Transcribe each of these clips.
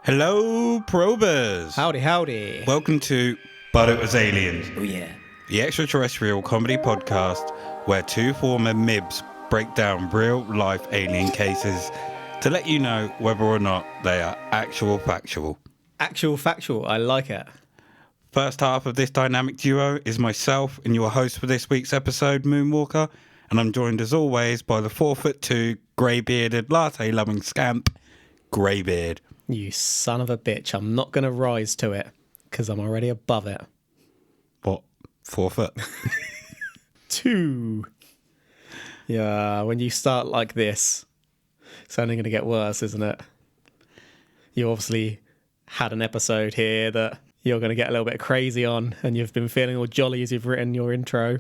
Hello, probers. Howdy, howdy. Welcome to But It Was Aliens, Oh, yeah. the extraterrestrial comedy podcast where two former MIBs break down real-life alien cases to let you know whether or not they are actual factual. Actual factual. I like it. First half of this dynamic duo is myself and your host for this week's episode, Moonwalker, and I'm joined as always by the 4'2", grey-bearded, latte-loving scamp, Greybeard. You son of a bitch. I'm not going to rise to it because I'm already above it. What? 4 foot? 2. Yeah, when you start like this, it's only going to get worse, isn't it? You obviously had an episode here that you're going to get a little bit crazy on, and you've been feeling all jolly as you've written your intro.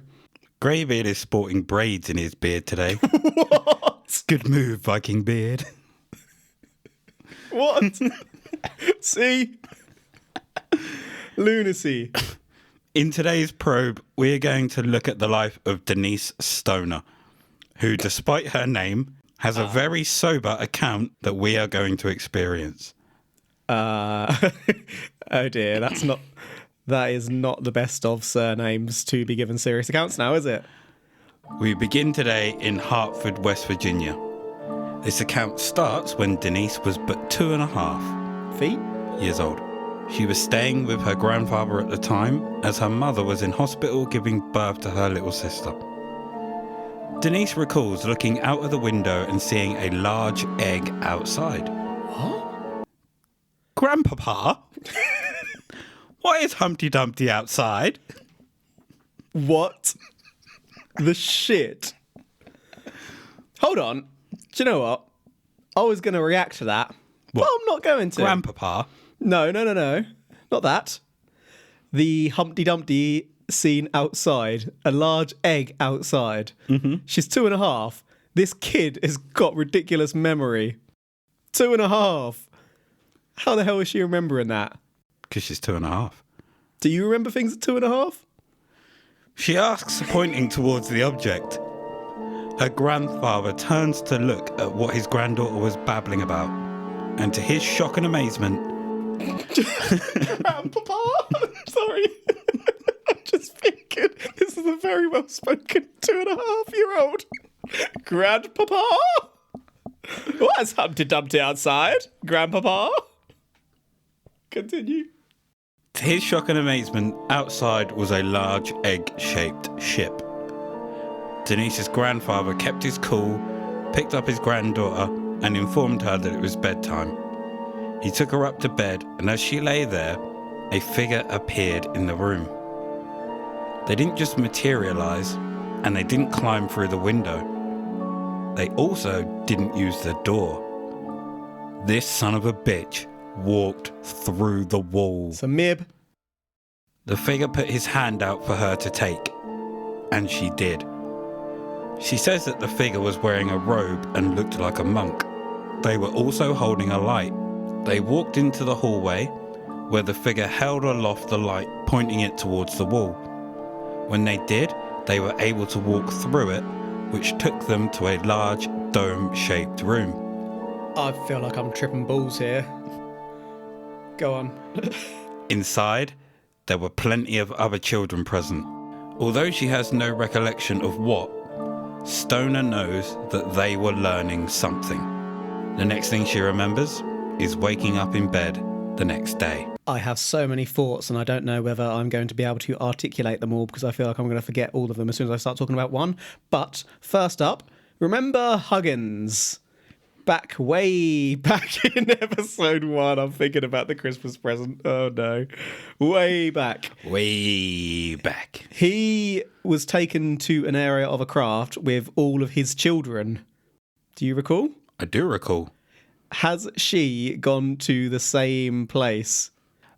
Greybeard is sporting braids in his beard today. What? Good move, Viking beard. What? See? Lunacy. In today's probe, we're going to look at the life of Denise Stoner, who, despite her name, has a very sober account that we are going to experience. Oh dear, that is not the best of surnames to be given serious accounts now, is it? We begin today in Hartford, West Virginia. This account starts when Denise was but 2.5 Feet? years old. She was staying with her grandfather at the time as her mother was in hospital giving birth to her little sister. Denise recalls looking out of the window and seeing a large egg outside. What? Grandpapa? Why is Humpty Dumpty outside? What the shit? Hold on. Do you know what? I was going to react to that, but I'm not going to. Grandpapa? No. Not that. The Humpty Dumpty scene outside. A large egg outside. Mm-hmm. She's 2.5. This kid has got ridiculous memory. 2.5. How the hell is she remembering that? Because she's 2.5. Do you remember things at 2.5? She asks, pointing towards the object. Her grandfather turns to look at what his granddaughter was babbling about, and to his shock and amazement... Grandpapa? Sorry. I'm just thinking, this is a very well-spoken 2.5-year-old. Grandpapa? Why is Humpty Dumpty outside? Grandpapa? Continue. To his shock and amazement, outside was a large egg-shaped ship. Denise's grandfather kept his cool, picked up his granddaughter, and informed her that it was bedtime. He took her up to bed, and as she lay there, a figure appeared in the room. They didn't just materialise, and they didn't climb through the window. They also didn't use the door. This son of a bitch walked through the wall. It's a mib. The figure put his hand out for her to take, and she did. She says that the figure was wearing a robe and looked like a monk. They were also holding a light. They walked into the hallway, where the figure held aloft the light, pointing it towards the wall. When they did, they were able to walk through it, which took them to a large dome-shaped room. I feel like I'm tripping balls here. Go on. Inside, there were plenty of other children present. Although she has no recollection of what, Stoner knows that they were learning something. The next thing she remembers is waking up in bed the next day. I have so many thoughts and I don't know whether I'm going to be able to articulate them all because I feel like I'm going to forget all of them as soon as I start talking about one. But first up, remember Huggins? Way back in episode 1, I'm thinking about the Christmas present. Oh no. Way back. He was taken to an area of a craft with all of his children. Do you recall? I do recall. Has she gone to the same place?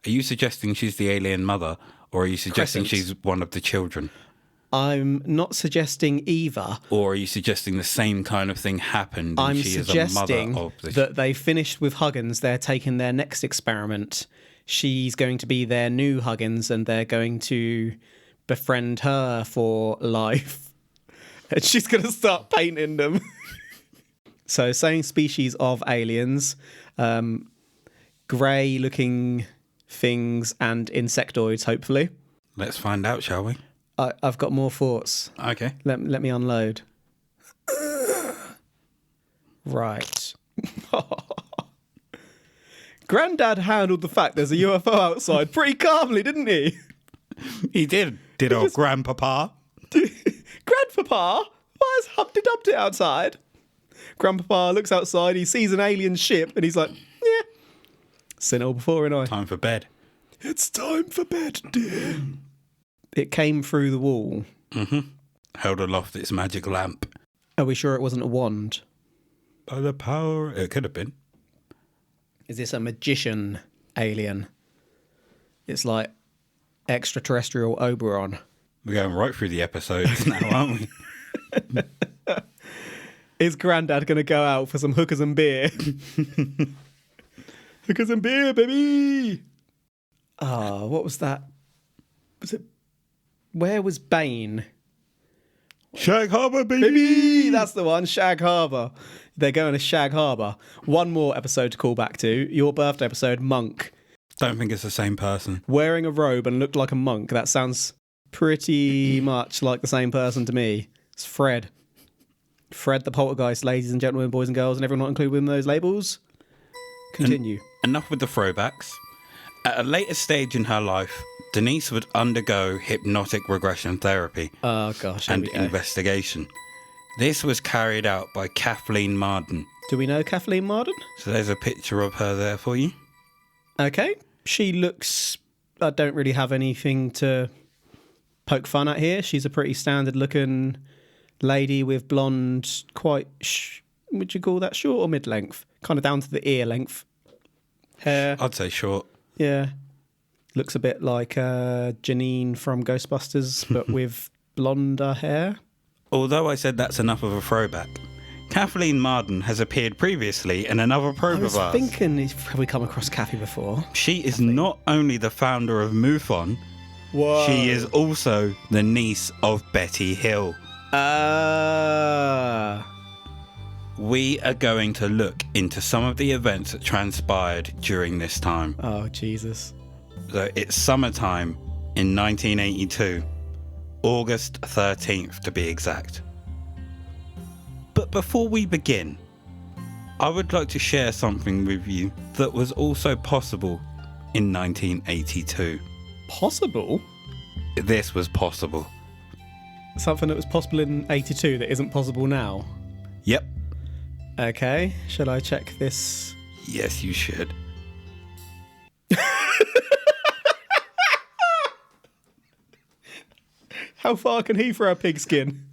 Are you suggesting she's the alien mother, or are you suggesting Crescent. she's one of the children? I'm not suggesting either. Or are you suggesting the same kind of thing happened and I'm she is a suggesting mother of the... that they finished with Huggins. They're taking their next experiment. She's going to be their new Huggins and they're going to befriend her for life. And she's going to start painting them. So, same species of aliens. grey-looking things and insectoids, hopefully. Let's find out, shall we? I've got more thoughts. Okay. Let me unload. Right. Grandad handled the fact there's a UFO outside pretty calmly, didn't he? He did old Grandpapa. Grandpapa, why is Humpty Dumpty outside? Grandpapa looks outside, he sees an alien ship, and he's like, yeah. Seen it all before, ain't I? Time for bed. It's time for bed, dear. It came through the wall. Held aloft its magic lamp. Are we sure it wasn't a wand? By the power... It could have been. Is this a magician alien? It's like extraterrestrial Oberon. We're going right through the episodes now, aren't we? Is Grandad going to go out for some hookers and beer? Hookers and beer, baby! Ah, what was that? Was it... Where was Bane? Shag Harbour, baby! Baby! That's the one, Shag Harbour. They're going to Shag Harbour. One more episode to call back to. Your birthday episode, Monk. Don't think it's the same person. Wearing a robe and looked like a monk. That sounds pretty much like the same person to me. It's Fred. Fred the Poltergeist, ladies and gentlemen, boys and girls, and everyone not included within those labels. Continue. Enough with the throwbacks. At a later stage in her life, Denise would undergo hypnotic regression therapy Oh, gosh. Here and we go. investigation. This was carried out by Kathleen Marden. Do we know Kathleen Marden? So there's a picture of her there for you. Okay. She looks... I don't really have anything to poke fun at here. She's a pretty standard-looking lady with blonde, quite... would you call that short or mid-length? Kind of down to the ear length. Hair. I'd say short. Yeah. Looks a bit like Janine from Ghostbusters, but with blonder hair. Although I said that's enough of a throwback, Kathleen Marden has appeared previously in another I program was of ours. thinking, have we come across Kathy before? She is not only the founder of MUFON, Whoa. she is also the niece of Betty Hill. We are going to look into some of the events that transpired during this time. Oh, Jesus. So it's summertime in 1982, August 13th to be exact. But before we begin, I would like to share something with you that was also possible in 1982. Possible? This was possible. Something that was possible in 82 that isn't possible now. Yep. Okay, shall I check this? Yes, you should. How far can he throw a pigskin?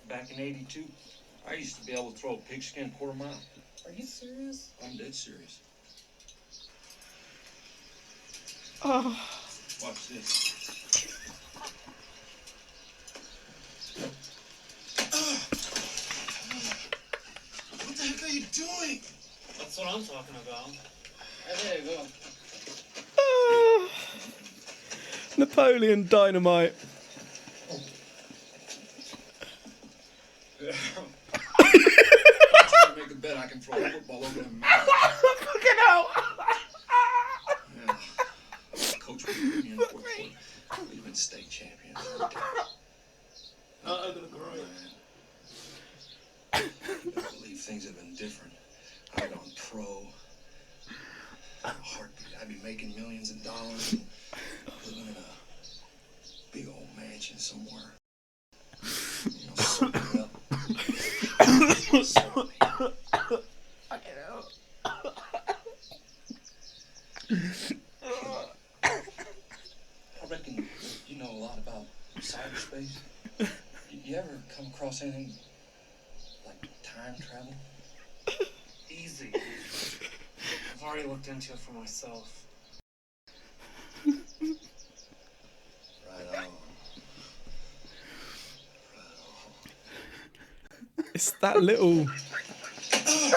Back in 82, I used to be able to throw a pigskin a quarter mile. Are you serious? I'm dead serious. Oh. Watch this. What the heck are you doing? That's what I'm talking about. There you go. Napoleon Dynamite. I'm trying to make a bet I can throw a football over the mountain. Fucking hell! Yeah. Coach put me in the fourth quarter. We've been state champions. I'm gonna cry. I believe things have been different. I've gone pro. A heartbeat. I'd be making millions of dollars and living in a big old mansion somewhere. You know, soaking up. Soak me. I reckon you know a lot about cyberspace. You ever come across anything like time travel? Easy. I've already looked into it for myself. Right on. It's that little... It's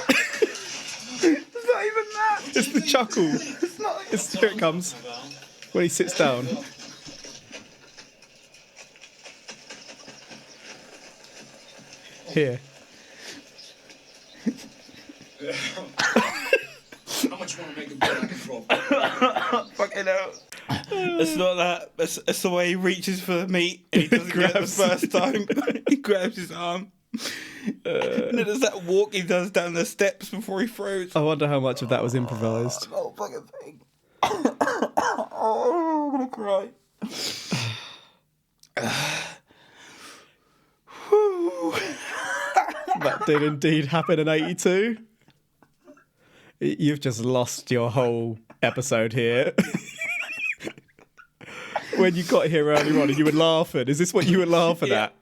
not even that. It's the chuckle. It's, here it comes. When he sits down. Here. How much you want to make a bet I can throw? Fucking hell. It's not that. It's the way he reaches for the meat and he doesn't get it the first time. He grabs his arm. And then there's that walk he does down the steps before he throws. I wonder how much of that was improvised. Oh, fucking thing. Oh, I'm gonna cry. That did indeed happen in 82. You've just lost your whole episode here. When you got here earlier on and you were laughing, is this what you were laughing at?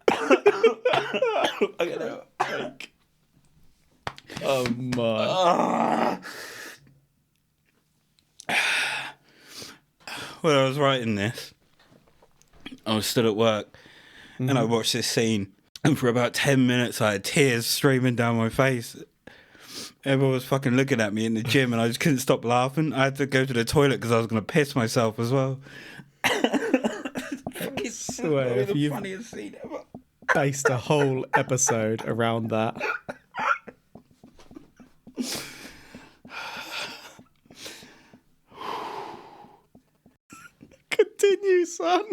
Oh my. When I was writing this, I was still at work and I watched this scene, and for about 10 minutes I had tears streaming down my face. Everyone was fucking looking at me in the gym and I just couldn't stop laughing. I had to go to the toilet because I was going to piss myself as well. I swear, if you've funniest scene ever. based a whole episode around that. Continue, son.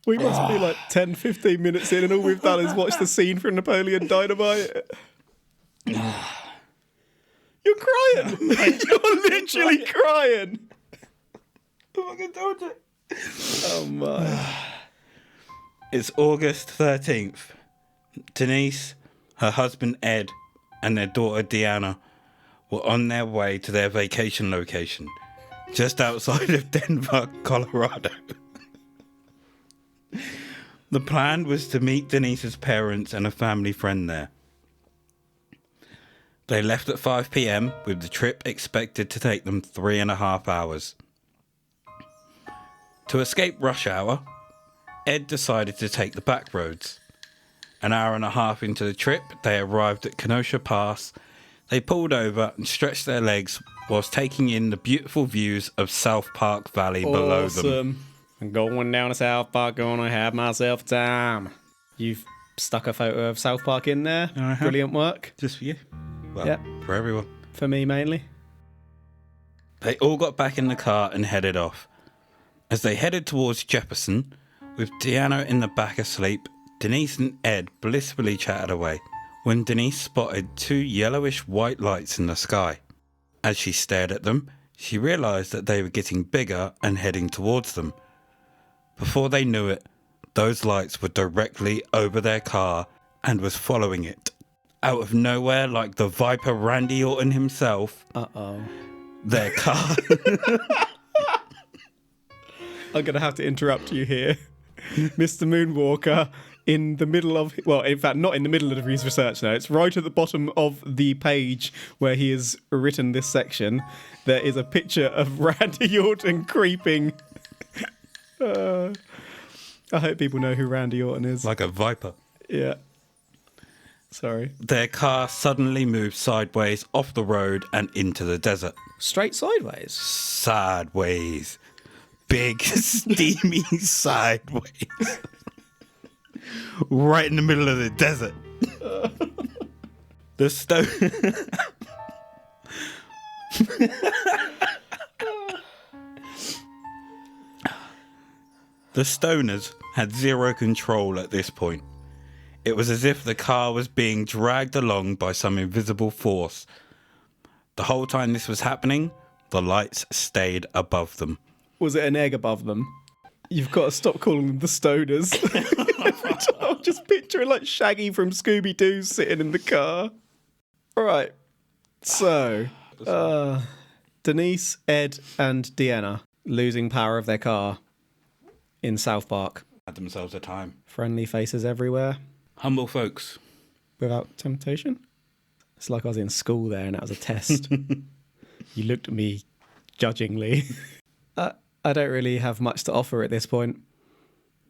We must be like 10, 15 minutes in and all we've done is watch the scene from Napoleon Dynamite. You're crying. You're literally crying. I fucking told you. Oh my. It's August 13th. Denise, her husband Ed, and their daughter Deanna were on their way to their vacation location, just outside of Denver, Colorado. The plan was to meet Denise's parents and a family friend there. They left at 5 p.m. with the trip expected to take them 3.5 hours. To escape rush hour, Ed decided to take the back roads. An hour and a half into the trip, they arrived at Kenosha Pass. They pulled over and stretched their legs whilst taking in the beautiful views of South Park Valley below them. I'm going down to South Park, gonna have myself time. You've stuck a photo of South Park in there. Brilliant work. Just for you. Well, Yeah. for everyone. For me, mainly. They all got back in the car and headed off. As they headed towards Jefferson, with Deanna in the back asleep, Denise and Ed blissfully chatted away when Denise spotted 2 yellowish white lights in the sky. As she stared at them, she realised that they were getting bigger and heading towards them. Before they knew it, those lights were directly over their car and was following it. Out of nowhere, like the Viper Randy Orton himself, their car... I'm going to have to interrupt you here. Mr. Moonwalker, in the middle of... Well, in fact, not in the middle of his research notes. Right at the bottom of the page where he has written this section, there is a picture of Randy Orton creeping. I hope people know who Randy Orton is. like a viper. Yeah. Sorry. Their car suddenly moved sideways off the road and into the desert. Straight sideways. Sideways. Big, steamy sideways. Right in the middle of the desert. The stone... The stoners had zero control at this point. It was as if the car was being dragged along by some invisible force. The whole time this was happening, the lights stayed above them. Was it an egg above them? You've got to stop calling them the stoners. Every time I'm just picturing like Shaggy from Scooby-Doo sitting in the car. All right. So, Denise, Ed, and Deanna losing power of their car in South Park. Had themselves a time. Friendly faces everywhere. Humble folks. Without temptation. It's like I was in school there and that was a test. You looked at me judgingly. I don't really have much to offer at this point.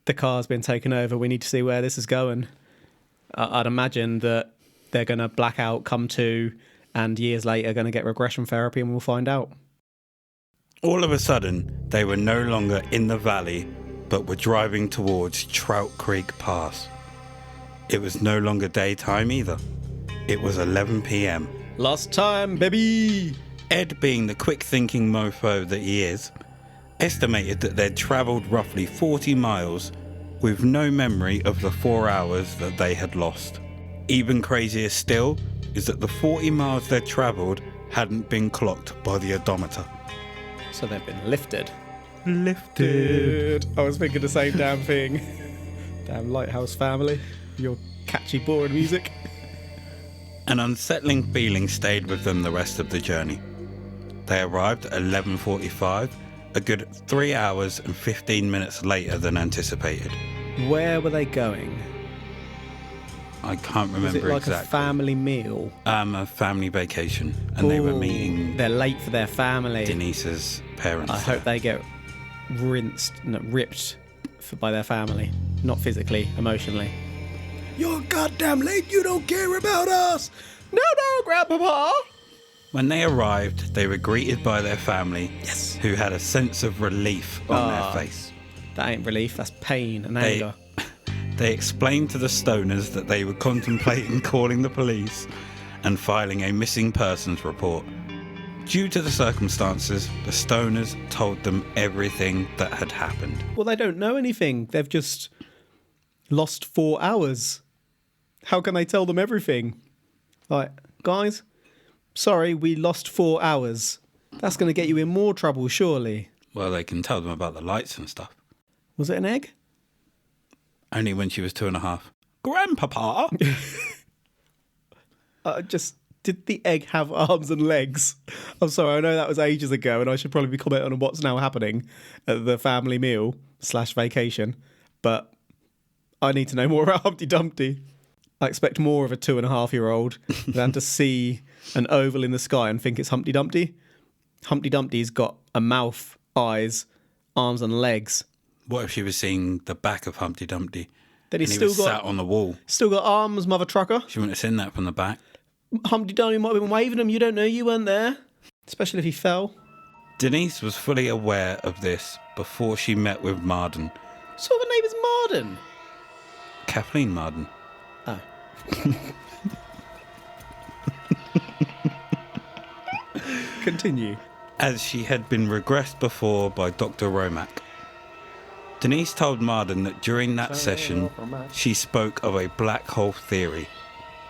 The car's been taken over. We need to see where this is going. I'd imagine that they're going to black out, come to, and years later going to get regression therapy and we'll find out. All of a sudden, they were no longer in the valley, but were driving towards Trout Creek Pass. It was no longer daytime either. It was 11 p.m. Lost time, baby! Ed, being the quick-thinking mofo that he is, estimated that they'd travelled roughly 40 miles with no memory of the 4 hours that they had lost. Even crazier still is that the 40 miles they'd travelled hadn't been clocked by the odometer. So they've been lifted. Lifted. I was thinking the same damn thing. Damn Lighthouse Family. Your catchy, boring music. An unsettling feeling stayed with them the rest of the journey. They arrived at 11:45, a good 3 hours and 15 minutes later than anticipated. Where were they going? I can't Was remember it like exactly. a family meal? A family vacation, and they were Ooh, meeting They're late for their family. Denise's parents. I hope they get ripped by their family. Not physically, emotionally. You're goddamn late, you don't care about us! No, Grandpapa! When they arrived, they were greeted by their family, Yes. who had a sense of relief on their face. That ain't relief, that's pain and They- anger. They explained to the stoners that they were contemplating calling the police and filing a missing persons report. Due to the circumstances, the stoners told them everything that had happened. Well, they don't know anything. They've just lost 4 hours. How can they tell them everything? Like, guys, sorry, we lost 4 hours. That's going to get you in more trouble, surely. Well, they can tell them about the lights and stuff. Was it an egg? Only when she was 2.5. Grandpapa! Did the egg have arms and legs? I'm sorry, I know that was ages ago, and I should probably be commenting on what's now happening at the family meal / vacation, but I need to know more about Humpty Dumpty. I expect more of a 2.5-year-old than to see an oval in the sky and think it's Humpty Dumpty. Humpty Dumpty's got a mouth, eyes, arms and legs. What if she was seeing the back of Humpty Dumpty? Then And he's he still was got sat on the wall. still got arms, mother trucker. She wouldn't have seen that from the back. Humpty Dumpty might have been waving them. You don't know, you weren't there. Especially if he fell. Denise was fully aware of this before she met with Marden. So the name is Marden. Kathleen Marden. Oh. Continue. As she had been regressed before by Dr. Romack. Denise told Marden that during that session she spoke of a black hole theory,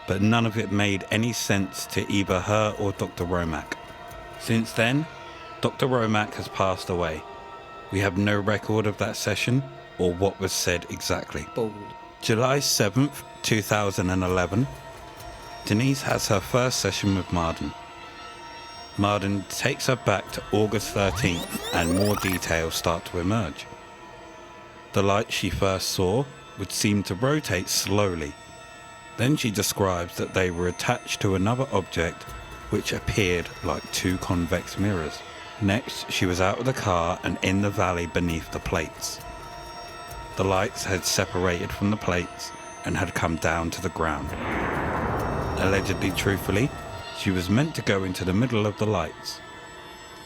but none of it made any sense to either her or Dr. Romack. Since then, Dr. Romack has passed away. We have no record of that session or what was said exactly. Bald. July 7th, 2011, Denise has her first session with Marden. Marden takes her back to August 13th and more details start to emerge. The light she first saw would seem to rotate slowly. Then she describes that they were attached to another object which appeared like two convex mirrors. Next, she was out of the car and in the valley beneath the plates. The lights had separated from the plates and had come down to the ground. Allegedly, truthfully, she was meant to go into the middle of the lights.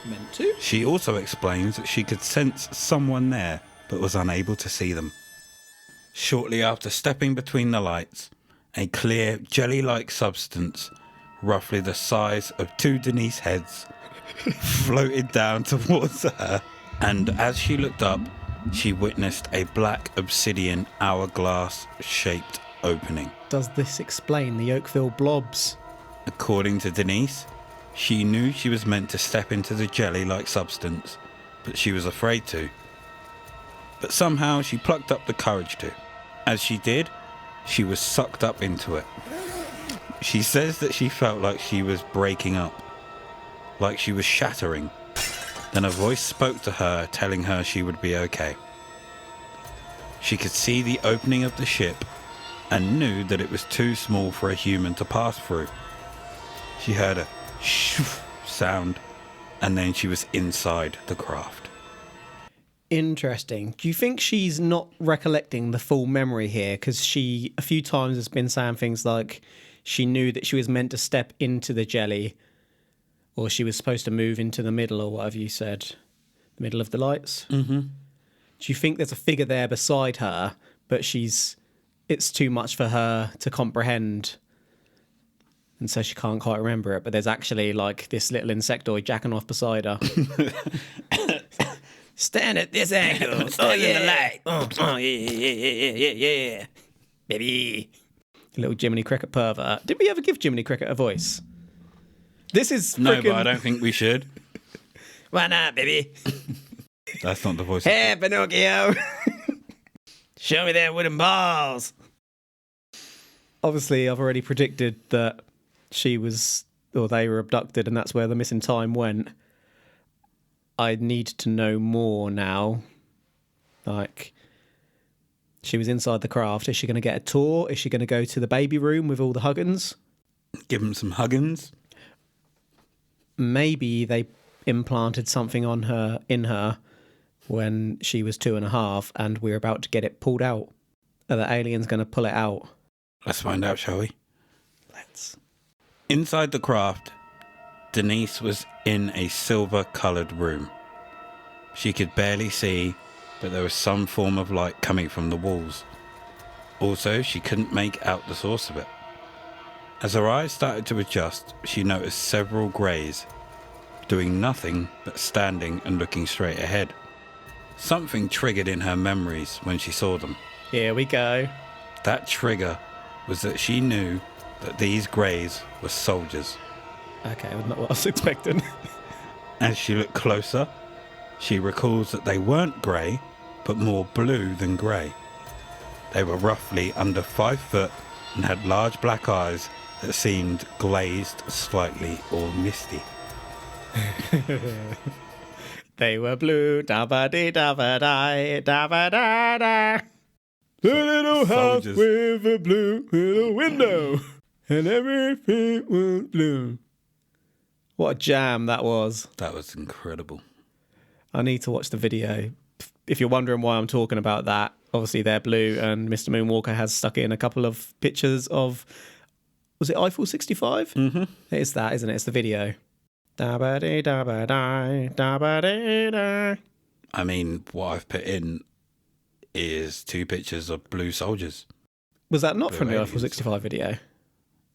Meant to? She also explains that she could sense someone there, but was unable to see them. Shortly after stepping between the lights, a clear, jelly-like substance, roughly the size of 2 Denise heads, floated down towards her, and as she looked up, she witnessed a black obsidian hourglass-shaped opening. Does this explain the Oakville blobs? According to Denise, she knew she was meant to step into the jelly-like substance, but she was afraid to. But somehow she plucked up the courage to. As she did, she was sucked up into it. She says that she felt like she was breaking up, like she was shattering. Then a voice spoke to her, telling her she would be okay. She could see the opening of the ship and knew that it was too small for a human to pass through. She heard a shoof sound, and then she was inside the craft. Interesting. Do you think she's not recollecting the full memory here? Because she, a few times, has been saying things like she knew that she was meant to step into the jelly, or she was supposed to move into the middle, or whatever you said, the middle of the lights. Mm-hmm. Do you think there's a figure there beside her, but it's too much for her to comprehend And so she can't quite remember it, but there's actually like this little insectoid jacking off beside her. Stand at this angle. Stand in the light. Yeah. Baby. Little Jiminy Cricket pervert. Did we ever give Jiminy Cricket a voice? This is No, but I don't think we should. Why not, baby? That's not the voice. Hey, Pinocchio. Show me that wooden balls. Obviously, I've already predicted that they were abducted, and that's where the missing time went. I need to know more now. Like, she was inside the craft. Is she going to get a tour? Is she going to go to the baby room with all the Huggins? Give him some Huggins. Maybe they implanted something in her when she was 2.5, and we're about to get it pulled out. Are the aliens going to pull it out? Let's find out, shall we? Let's. Inside the craft, Denise was in a silver-coloured room. She could barely see, but there was some form of light coming from the walls. Also, she couldn't make out the source of it. As her eyes started to adjust, she noticed several greys, doing nothing but standing and looking straight ahead. Something triggered in her memories when she saw them. Here we go. That trigger was that she knew that these greys were soldiers. Okay, not what I was expecting. As she looked closer, she recalls that they weren't grey, but more blue than grey. They were roughly under 5 foot and had large black eyes that seemed glazed slightly or misty. They were blue, da-ba-dee, da-ba-die, da-ba-da-da. The little house Soldiers. with a blue little window, and everything was blue. What a jam that was. That was incredible. I need to watch the video. If you're wondering why I'm talking about that, obviously they're blue, and Mr. Moonwalker has stuck in a couple of pictures of, was it Eiffel 65? Mm-hmm. It is that, isn't it? It's the video. Da-ba-dee, da-ba-die, da-ba-dee-da. I mean, what I've put in is 2 pictures of blue soldiers. Was that not Blue from the aliens. Eiffel 65 video?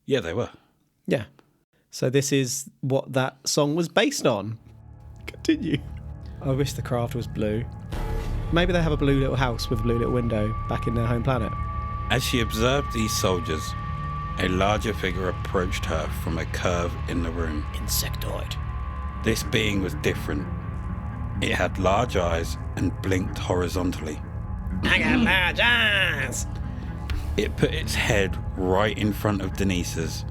Yeah, they were. Yeah. So this is what that song was based on. Continue. I wish the craft was blue. Maybe they have a blue little house with a blue little window back in their home planet. As she observed these soldiers, a larger figure approached her from a curve in the room. Insectoid. This being was different. It had large eyes and blinked horizontally. I got large eyes. It put its head right in front of Denise's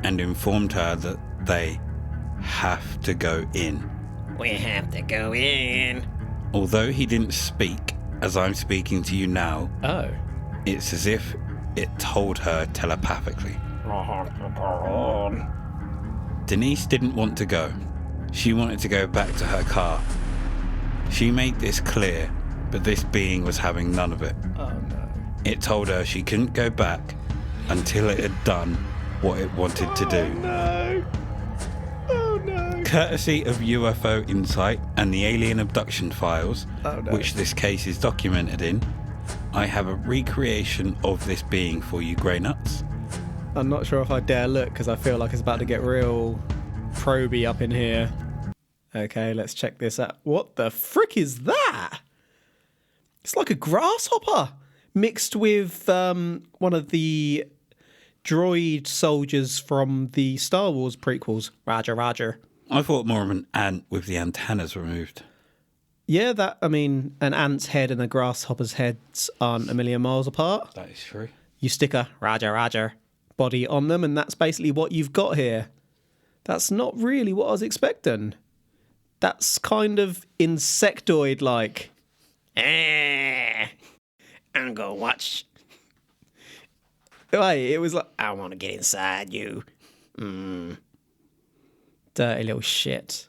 and informed her that they have to go in. We have to go in. Although he didn't speak as I'm speaking to you now, Oh. it's as if it told her telepathically. Denise didn't want to go. She wanted to go back to her car. She made this clear, but this being was having none of it. Oh no. It told her she couldn't go back until it had done what it wanted to do. No. Oh no. Courtesy of UFO Insight and the Alien Abduction Files, Oh, no. which this case is documented in, I have a recreation of this being for you, Grey Nuts. I'm not sure if I dare look because I feel like it's about to get real proby up in here. Okay, let's check this out. What the frick is that? It's like a grasshopper mixed with one of the droid soldiers from the Star Wars prequels. Roger, Roger. I thought more of an ant with the antennas removed. Yeah, an ant's head and a grasshopper's heads aren't a million miles apart. That is true. You stick a Roger, Roger body on them, and that's basically what you've got here. That's not really what I was expecting. That's kind of insectoid-like. I'm gonna watch. Wait, it was like, I want to get inside you. Dirty little shit.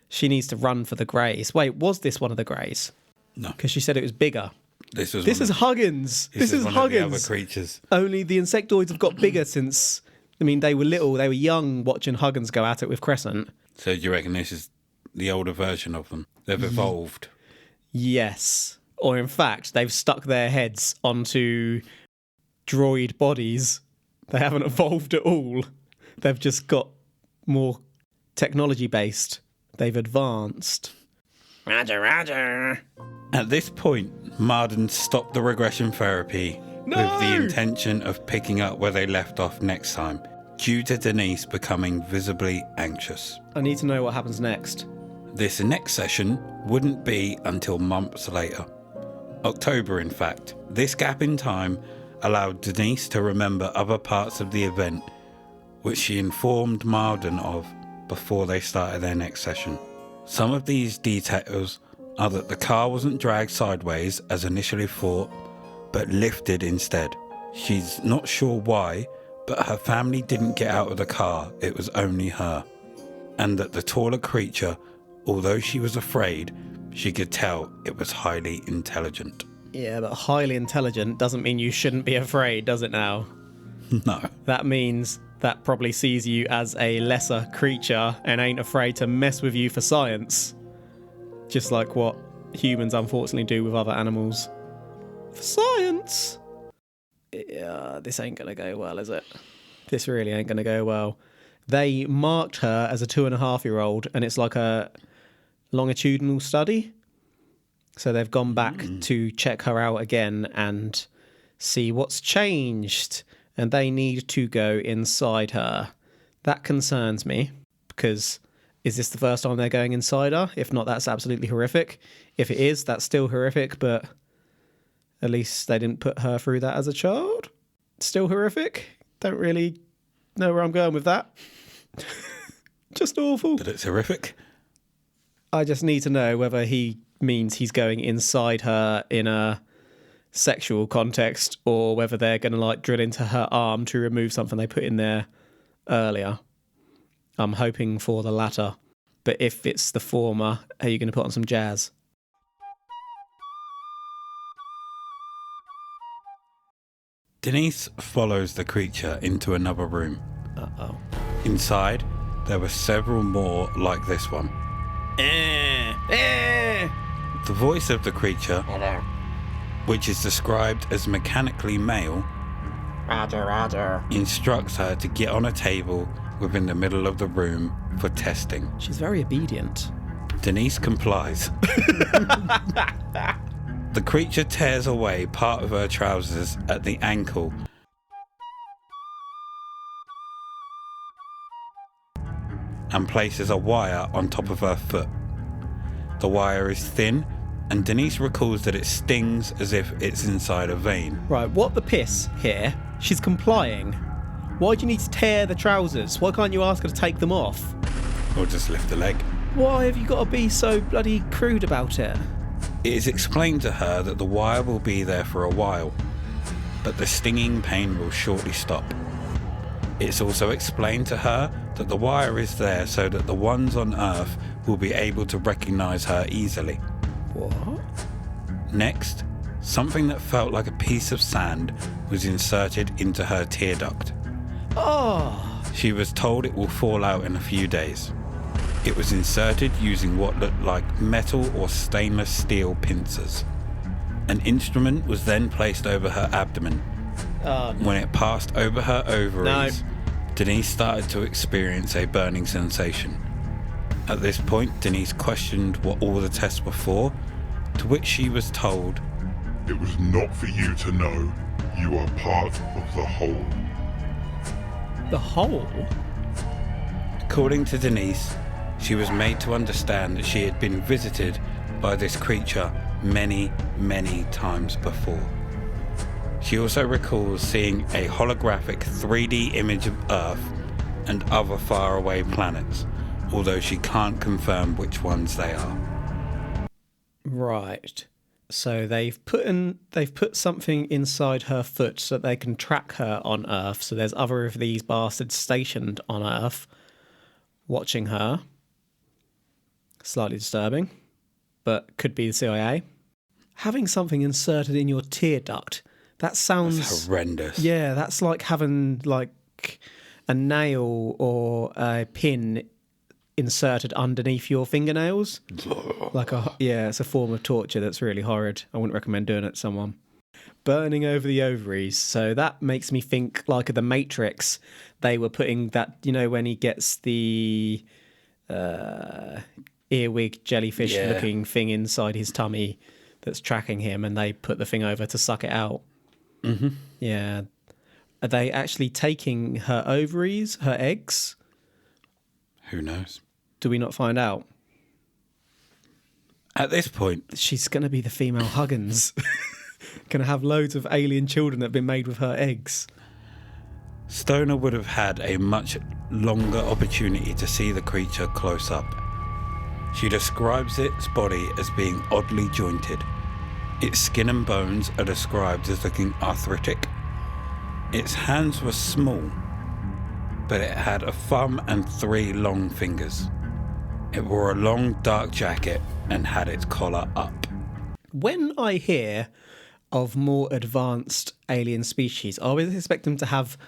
She needs to run for the greys. Wait, was this one of the greys? No. Because she said it was bigger. This was This one is of, Huggins. This is one of the other Huggins. creatures. Only the insectoids have got bigger since. I mean, they were little, they were young watching Huggins go at it with Crescent. So do you reckon this is the older version of them? They've evolved. Yes. Or in fact, they've stuck their heads onto droid bodies. They haven't evolved at all. They've just got more technology based. They've advanced. Roger, Roger. At this point, Marden stopped the regression therapy with the intention of picking up where they left off next time, due to Denise becoming visibly anxious. I need to know what happens next. This next session wouldn't be until months later. October, in fact. This gap in time allowed Denise to remember other parts of the event, which she informed Marden of before they started their next session. Some of these details are that the car wasn't dragged sideways as initially thought, but lifted instead. She's not sure why, but her family didn't get out of the car, it was only her. And that the taller creature, although she was afraid, she could tell it was highly intelligent. Yeah, but highly intelligent doesn't mean you shouldn't be afraid, does it now? No. That means that probably sees you as a lesser creature and ain't afraid to mess with you for science. Just like what humans unfortunately do with other animals. For science! Yeah, this ain't gonna go well, is it? This really ain't gonna go well. They marked her as a 2.5-year-old, and it's like a longitudinal study. So they've gone back to check her out again and see what's changed. And they need to go inside her. That concerns me, because is this the first time they're going inside her? If not, that's absolutely horrific. If it is, that's still horrific, but at least they didn't put her through that as a child. Still horrific. Don't really know where I'm going with that. Just awful. But it's horrific. I just need to know whether he means he's going inside her in a sexual context, or whether they're going to like drill into her arm to remove something they put in there earlier. I'm hoping for the latter. But if it's the former, are you going to put on some jazz? Denise follows the creature into another room. Uh-oh. Inside, there were several more like this one. The voice of the creature, which is described as mechanically male, Roger. instructs her to get on a table within the middle of the room for testing. She's very obedient. Denise complies. The creature tears away part of her trousers at the ankle and places a wire on top of her foot. The wire is thin, and Denise recalls that it stings as if it's inside a vein. Right, what the piss here? She's complying. Why do you need to tear the trousers? Why can't you ask her to take them off? Or just lift the leg. Why have you got to be so bloody crude about it? It is explained to her that the wire will be there for a while, but the stinging pain will shortly stop. It's also explained to her that the wire is there so that the ones on Earth will be able to recognize her easily. What? Next, something that felt like a piece of sand was inserted into her tear duct. Oh! She was told it will fall out in a few days. It was inserted using what looked like metal or stainless steel pincers. An instrument was then placed over her abdomen. Oh, no. When it passed over her ovaries, Denise started to experience a burning sensation. At this point, Denise questioned what all the tests were for, to which she was told, "It was not for you to know. You are part of the whole." The hole? according to Denise, she was made to understand that she had been visited by this creature many, many times before. She also recalls seeing a holographic 3D image of Earth and other faraway planets, although she can't confirm which ones they are. Right. So they've put something inside her foot so that they can track her on Earth. So there's other of these bastards stationed on Earth watching her. Slightly disturbing, but could be the CIA. Having something inserted in your tear duct, that sounds That's horrendous. Yeah, that's like having like a nail or a pin inserted underneath your fingernails. It's a form of torture that's really horrid. I wouldn't recommend doing it to someone. burning over the ovaries. So that makes me think like of the Matrix. They were putting that, when he gets the earwig jellyfish looking thing inside his tummy that's tracking him, and they put the thing over to suck it out. Mm-hmm. Yeah. Are they actually taking her ovaries, her eggs? Who knows? Do we not find out? At this point, She's going to be the female Huggins. Going to have loads of alien children that have been made with her eggs. Stoner would have had a much longer opportunity to see the creature close up. She describes its body as being oddly jointed. Its skin and bones are described as looking arthritic. Its hands were small, but it had a thumb and 3 long fingers. It wore a long dark jacket and had its collar up. When I hear of more advanced alien species, I always expect them to have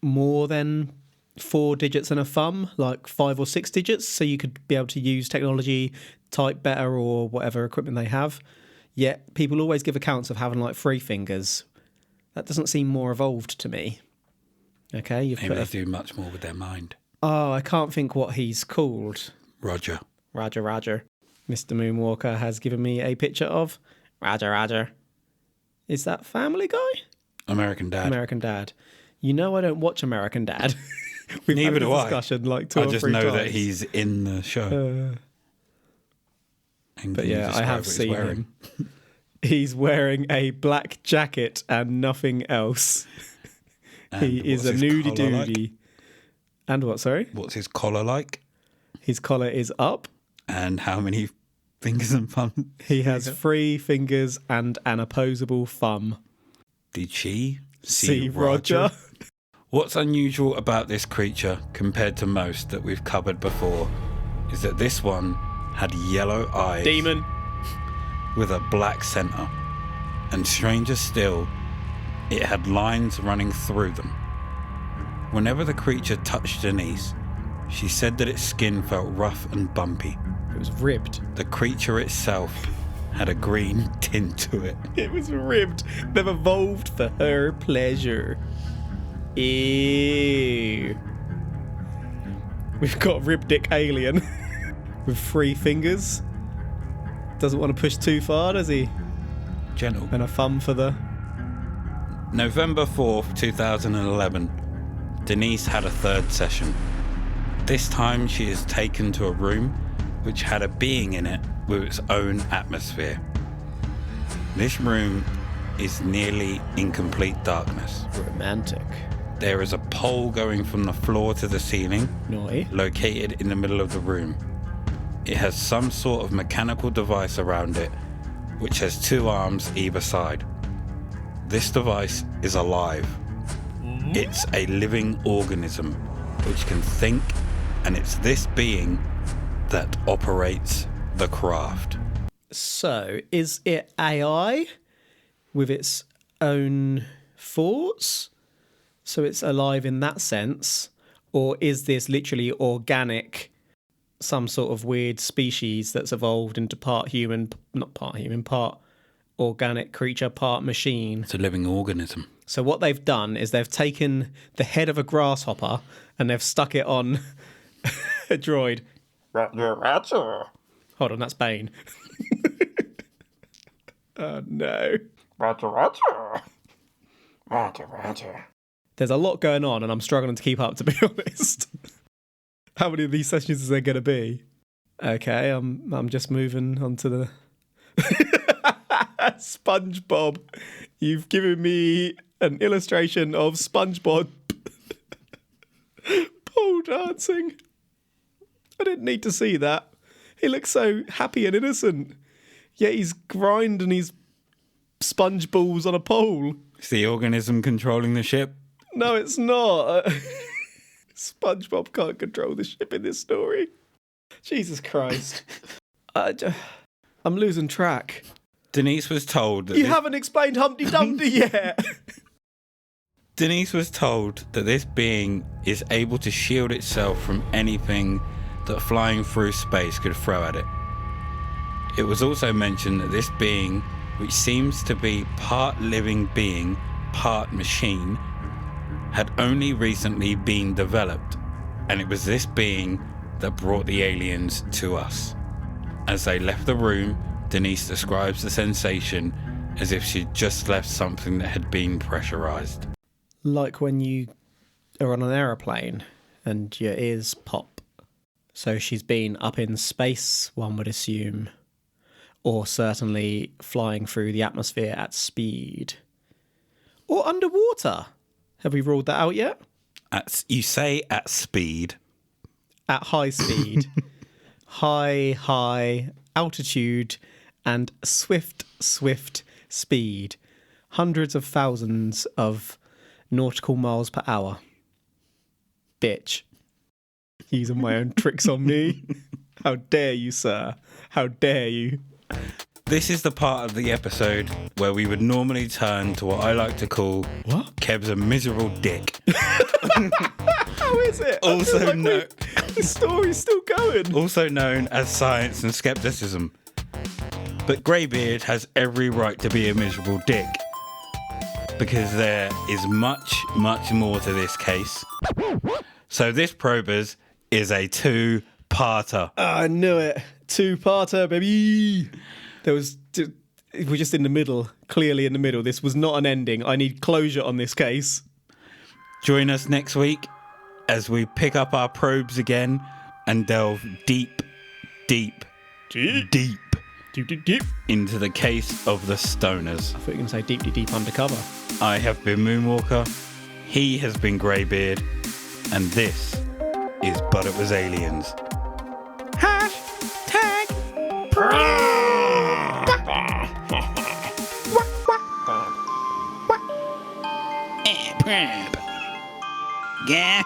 more than 4 digits and a thumb, like 5 or 6 digits, so you could be able to use technology, type better, or whatever equipment they have. Yet people always give accounts of having like 3 fingers. That doesn't seem more evolved to me. Okay, you've Maybe put they do much more with their mind. Oh, I can't think what he's called. Roger. Roger. Mr. Moonwalker has given me a picture of Roger. Is that Family Guy? American Dad. American Dad. I don't watch American Dad. We've Neither had this do I. discussion like 2 I or just 3 know times. that he's in the show. And But can you yeah, I describe have what he's seen wearing? him. He's wearing a black jacket and nothing else. And He is a what's his nudie collar like? doodie. And what, sorry? What's his collar like? His collar is up. And how many fingers and thumbs? He has 3 fingers and an opposable thumb. Did she See Roger? What's unusual about this creature compared to most that we've covered before is that this one had yellow eyes Demon. with a black centre, and stranger still, it had lines running through them. Whenever the creature touched Denise, she said that its skin felt rough and bumpy. It was ribbed. The creature itself had a green tint to it. It was ribbed. They've evolved for her pleasure. Ew. We've got Rib Dick Alien with 3 fingers. Doesn't want to push too far, does he? Gentle. And a thumb for the... November 4th, 2011, Denise had a 3rd session. This time she is taken to a room which had a being in it with its own atmosphere. This room is nearly in complete darkness. Romantic. There is a pole going from the floor to the ceiling, Naughty. located in the middle of the room. It has some sort of mechanical device around it, which has 2 arms either side. This device is alive. It's a living organism which can think, and it's this being that operates the craft. So, is it AI with its own thoughts? So it's alive in that sense? Or is this literally organic, some sort of weird species that's evolved into part human, not part human, part organic creature, part machine? It's a living organism. So what they've done is they've taken the head of a grasshopper and they've stuck it on a droid. Hold on, that's Bane. Oh no. There's a lot going on and I'm struggling to keep up, to be honest. How many of these sessions is there going to be? Okay, I'm just moving on to the... SpongeBob. You've given me an illustration of SpongeBob pole dancing. I didn't need to see that. He looks so happy and innocent. Yet he's grinding his sponge balls on a pole. It's the organism controlling the ship. No, it's not. SpongeBob can't control the ship in this story. Jesus Christ. I'm losing track. Denise was told that You haven't explained Humpty Dumpty yet. Denise was told that this being is able to shield itself from anything that flying through space could throw at it. It was also mentioned that this being which seems to be part living being, part machine, had only recently been developed, and it was this being that brought the aliens to us. As they left the room, Denise describes the sensation as if she'd just left something that had been pressurized. Like when you are on an aeroplane and your ears pop. So she's been up in space, one would assume, or certainly flying through the atmosphere at speed. Or underwater. Have we ruled that out yet? You say at speed. At high speed. high altitude and swift speed. Hundreds of thousands of nautical miles per hour. Bitch. Using my own tricks on me. How dare you, sir? How dare you? This is the part of the episode where we would normally turn to what I like to call Kev's a miserable dick. How is it? Also the story's still going. Also known as science and skepticism. But Greybeard has every right to be a miserable dick. Because there is much more to this case. So this Probers is a two-parter. I knew it. Two-parter, baby. We're just in the middle. Clearly in the middle. This was not an ending. I need closure on this case. Join us next week as we pick up our probes again and delve deep into the case of the Stoners. I thought you were going to say deep undercover. I have been Moonwalker. He has been Greybeard. And this is But It Was Aliens. Yeah.